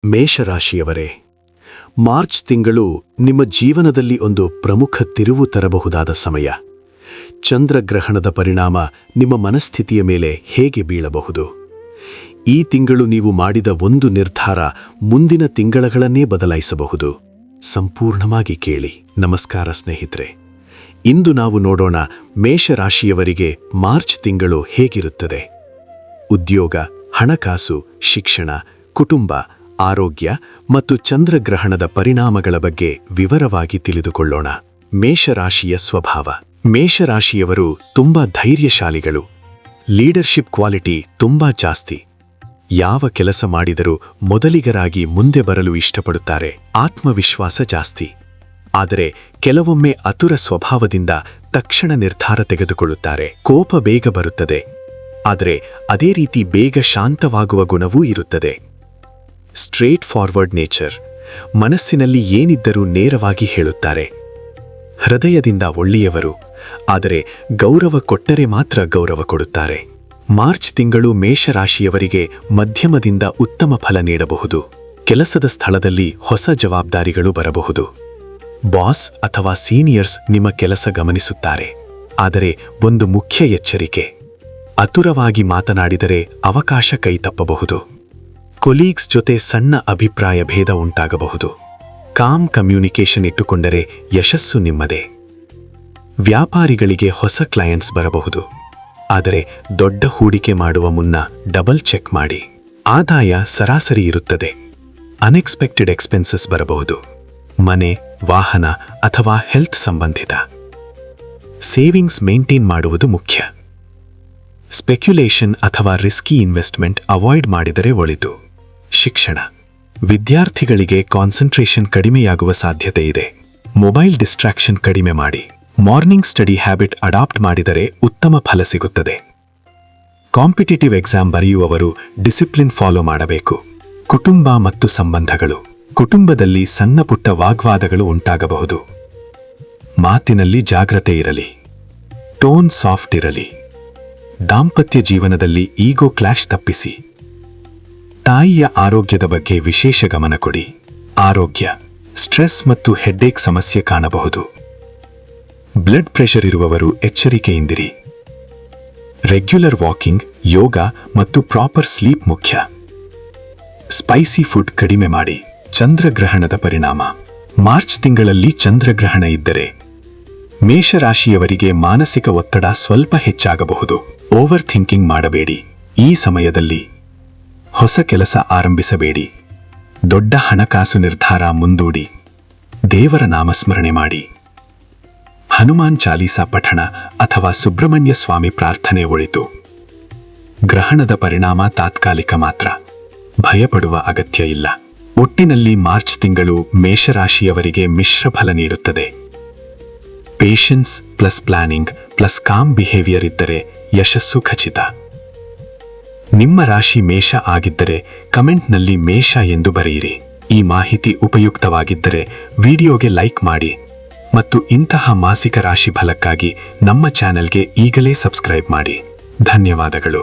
ಮೇಷರಾಶಿಯವರೇ, March ತಿಂಗಳು ನಿಮ್ಮ ಜೀವನದಲ್ಲಿ ಒಂದು ಪ್ರಮುಖ ತಿರುವು ತರಬಹುದಾದ ಸಮಯ. ಚಂದ್ರಗ್ರಹಣದ ಪರಿಣಾಮ ನಿಮ್ಮ ಮನಸ್ಥಿತಿಯ ಮೇಲೆ ಹೇಗೆ ಬೀಳಬಹುದು? ಈ ತಿಂಗಳು ನೀವು ಮಾಡಿದ ಒಂದು ನಿರ್ಧಾರ ಮುಂದಿನ ತಿಂಗಳಗಳನ್ನೇ ಬದಲಾಯಿಸಬಹುದು. ಸಂಪೂರ್ಣವಾಗಿ ಕೇಳಿ. ನಮಸ್ಕಾರ ಸ್ನೇಹಿತರೆ. ಇಂದು ನಾವು ನೋಡೋಣ ಮೇಷರಾಶಿಯವರಿಗೆ ಮಾರ್ಚ್ ತಿಂಗಳು ಹೇಗಿರುತ್ತದೆ. ಉದ್ಯೋಗ, ಹಣಕಾಸು, ಶಿಕ್ಷಣ, ಕುಟುಂಬ, ಆರೋಗ್ಯ ಮತ್ತು ಚಂದ್ರಗ್ರಹಣದ ಪರಿಣಾಮಗಳ ಬಗ್ಗೆ ವಿವರವಾಗಿ ತಿಳಿದುಕೊಳ್ಳೋಣ. ಮೇಷರಾಶಿಯ ಸ್ವಭಾವ. ಮೇಷರಾಶಿಯವರು ತುಂಬಾ ಧೈರ್ಯಶಾಲಿಗಳು. ಲೀಡರ್ಶಿಪ್ ಕ್ವಾಲಿಟಿ ತುಂಬಾ ಜಾಸ್ತಿ. ಯಾವ ಕೆಲಸ ಮಾಡಿದರೂ ಮೊದಲಿಗರಾಗಿ ಮುಂದೆ ಬರಲು ಇಷ್ಟಪಡುತ್ತಾರೆ. ಆತ್ಮವಿಶ್ವಾಸ ಜಾಸ್ತಿ. ಆದರೆ ಕೆಲವೊಮ್ಮೆ ಆತುರ ಸ್ವಭಾವದಿಂದ ತಕ್ಷಣ ನಿರ್ಧಾರ ತೆಗೆದುಕೊಳ್ಳುತ್ತಾರೆ. ಕೋಪ ಬೇಗ ಬರುತ್ತದೆ, ಆದರೆ ಅದೇ ರೀತಿ ಬೇಗ ಶಾಂತವಾಗುವ ಗುಣವೂ ಇರುತ್ತದೆ. Straight forward nature. ಮನಸ್ಸಿನಲ್ಲಿ ಏನಿದ್ದರೂ ನೇರವಾಗಿ ಹೇಳುತ್ತಾರೆ. ಹೃದಯದಿಂದ ಒಳ್ಳೆಯವರು, ಆದರೆ ಗೌರವ ಕೊಟ್ಟರೆ ಮಾತ್ರ ಗೌರವ ಕೊಡುತ್ತಾರೆ. ಮಾರ್ಚ್ ತಿಂಗಳು ಮೇಷರಾಶಿಯವರಿಗೆ ಮಧ್ಯಮದಿಂದ ಉತ್ತಮ ಫಲ ನೀಡಬಹುದು. ಕೆಲಸದ ಸ್ಥಳದಲ್ಲಿ ಹೊಸ ಜವಾಬ್ದಾರಿಗಳು ಬರಬಹುದು. ಬಾಸ್ ಅಥವಾ ಸೀನಿಯರ್ಸ್ ನಿಮ್ಮ ಕೆಲಸ ಗಮನಿಸುತ್ತಾರೆ. ಆದರೆ ಒಂದು ಮುಖ್ಯ ಎಚ್ಚರಿಕೆ: ಆತುರವಾಗಿ ಮಾತನಾಡಿದರೆ ಅವಕಾಶ ಕೈ ತಪ್ಪಬಹುದು. ಕೊಲೀಗ್ಸ್ ಜೊತೆ ಸಣ್ಣ ಅಭಿಪ್ರಾಯ ಭೇದ ಉಂಟಾಗಬಹುದು. ಕಾಮ್ ಕಮ್ಯುನಿಕೇಷನ್ ಇಟ್ಟುಕೊಂಡರೆ ಯಶಸ್ಸು ನಿಮ್ಮದೇ. ವ್ಯಾಪಾರಿಗಳಿಗೆ ಹೊಸ ಕ್ಲೈಂಟ್ಸ್ ಬರಬಹುದು, ಆದರೆ ದೊಡ್ಡ ಹೂಡಿಕೆ ಮಾಡುವ ಮುನ್ನ ಡಬಲ್ ಚೆಕ್ ಮಾಡಿ. ಆದಾಯ ಸರಾಸರಿ ಇರುತ್ತದೆ. ಅನ್ಎಕ್ಸ್ಪೆಕ್ಟೆಡ್ ಎಕ್ಸ್ಪೆನ್ಸಸ್ ಬರಬಹುದು. ಮನೆ, ವಾಹನ ಅಥವಾ ಹೆಲ್ತ್ ಸಂಬಂಧಿತ. ಸೇವಿಂಗ್ಸ್ ಮೇಂಟೈನ್ ಮಾಡುವುದು ಮುಖ್ಯ. ಸ್ಪೆಕ್ಯುಲೇಷನ್ ಅಥವಾ ರಿಸ್ಕಿ ಇನ್ವೆಸ್ಟ್ಮೆಂಟ್ ಅವಾಯ್ಡ್ ಮಾಡಿದರೆ ಒಳಿತು. ಶಿಕ್ಷಣ. ವಿದ್ಯಾರ್ಥಿಗಳಿಗೆ ಕಾನ್ಸಂಟ್ರೇಷನ್ ಕಡಿಮೆಯಾಗುವ ಸಾಧ್ಯತೆ ಇದೆ. ಮೊಬೈಲ್ ಡಿಸ್ಟ್ರಾಕ್ಷನ್ ಕಡಿಮೆ ಮಾಡಿ. ಮಾರ್ನಿಂಗ್ ಸ್ಟಡಿ ಹ್ಯಾಬಿಟ್ ಅಡಾಪ್ಟ್ ಮಾಡಿದರೆ ಉತ್ತಮ ಫಲ ಸಿಗುತ್ತದೆ. ಕಾಂಪಿಟೇಟಿವ್ ಎಕ್ಸಾಮ್ ಬರೆಯುವವರು ಡಿಸಿಪ್ಲಿನ್ ಫಾಲೋ ಮಾಡಬೇಕು. ಕುಟುಂಬ ಮತ್ತು ಸಂಬಂಧಗಳು. ಕುಟುಂಬದಲ್ಲಿ ಸಣ್ಣ ಪುಟ್ಟ ವಾಗ್ವಾದಗಳು ಉಂಟಾಗಬಹುದು. ಮಾತಿನಲ್ಲಿ ಜಾಗ್ರತೆ ಇರಲಿ. ಟೋನ್ ಸಾಫ್ಟ್ ಇರಲಿ. ದಾಂಪತ್ಯ ಜೀವನದಲ್ಲಿ ಈಗೋ ಕ್ಲಾಶ್ ತಪ್ಪಿಸಿ. ತಾಯಿಯ ಆರೋಗ್ಯದ ಬಗ್ಗೆ ವಿಶೇಷ ಗಮನ ಕೊಡಿ. ಆರೋಗ್ಯ. ಸ್ಟ್ರೆಸ್ ಮತ್ತು ಹೆಡ್ಡೇಕ್ ಸಮಸ್ಯೆ ಕಾಣಬಹುದು. ಬ್ಲಡ್ ಪ್ರೆಷರ್ ಇರುವವರು ಎಚ್ಚರಿಕೆಯಿಂದಿರಿ. ರೆಗ್ಯುಲರ್ ವಾಕಿಂಗ್, ಯೋಗ ಮತ್ತು ಪ್ರಾಪರ್ ಸ್ಲೀಪ್ ಮುಖ್ಯ. ಸ್ಪೈಸಿ ಫುಡ್ ಕಡಿಮೆ ಮಾಡಿ. ಚಂದ್ರಗ್ರಹಣದ ಪರಿಣಾಮ. ಮಾರ್ಚ್ ತಿಂಗಳಲ್ಲಿ ಚಂದ್ರಗ್ರಹಣ ಇದ್ದರೆ ಮೇಷರಾಶಿಯವರಿಗೆ ಮಾನಸಿಕ ಒತ್ತಡ ಸ್ವಲ್ಪ ಹೆಚ್ಚಾಗಬಹುದು. ಓವರ್ ಥಿಂಕಿಂಗ್ ಮಾಡಬೇಡಿ. ಈ ಸಮಯದಲ್ಲಿ ಹೊಸ ಕೆಲಸ ಆರಂಭಿಸಬೇಡಿ. ದೊಡ್ಡ ಹಣಕಾಸು ನಿರ್ಧಾರ ಮುಂದೂಡಿ. ದೇವರ ನಾಮಸ್ಮರಣೆ ಮಾಡಿ. ಹನುಮಾನ್ ಚಾಲೀಸಾ ಪಠಣ ಅಥವಾ ಸುಬ್ರಹ್ಮಣ್ಯ ಸ್ವಾಮಿ ಪ್ರಾರ್ಥನೆ ಒಳಿತು. ಗ್ರಹಣದ ಪರಿಣಾಮ ತಾತ್ಕಾಲಿಕ ಮಾತ್ರ. ಭಯಪಡುವ ಅಗತ್ಯ ಇಲ್ಲ. ಒಟ್ಟಿನಲ್ಲಿ ಮಾರ್ಚ್ ತಿಂಗಳು ಮೇಷರಾಶಿಯವರಿಗೆ ಮಿಶ್ರ ಫಲ ನೀಡುತ್ತದೆ. Patience plus planning plus com behaviour ಇದ್ದರೆ ಯಶಸ್ಸು ಖಚಿತ. ನಿಮ್ಮ ರಾಶಿ ಮೇಷ ಆಗಿದ್ದರೆ ಕಮೆಂಟ್ನಲ್ಲಿ ಮೇಷ ಎಂದು ಬರೆಯಿರಿ. ಈ ಮಾಹಿತಿ ಉಪಯುಕ್ತವಾಗಿದ್ದರೆ ವಿಡಿಯೋಗೆ ಲೈಕ್ ಮಾಡಿ ಮತ್ತು ಇಂತಹ ಮಾಸಿಕ ರಾಶಿ ಫಲಕ್ಕಾಗಿ ನಮ್ಮ ಚಾನೆಲ್ಗೆ ಈಗಲೇ ಸಬ್ಸ್ಕ್ರೈಬ್ ಮಾಡಿ. ಧನ್ಯವಾದಗಳು.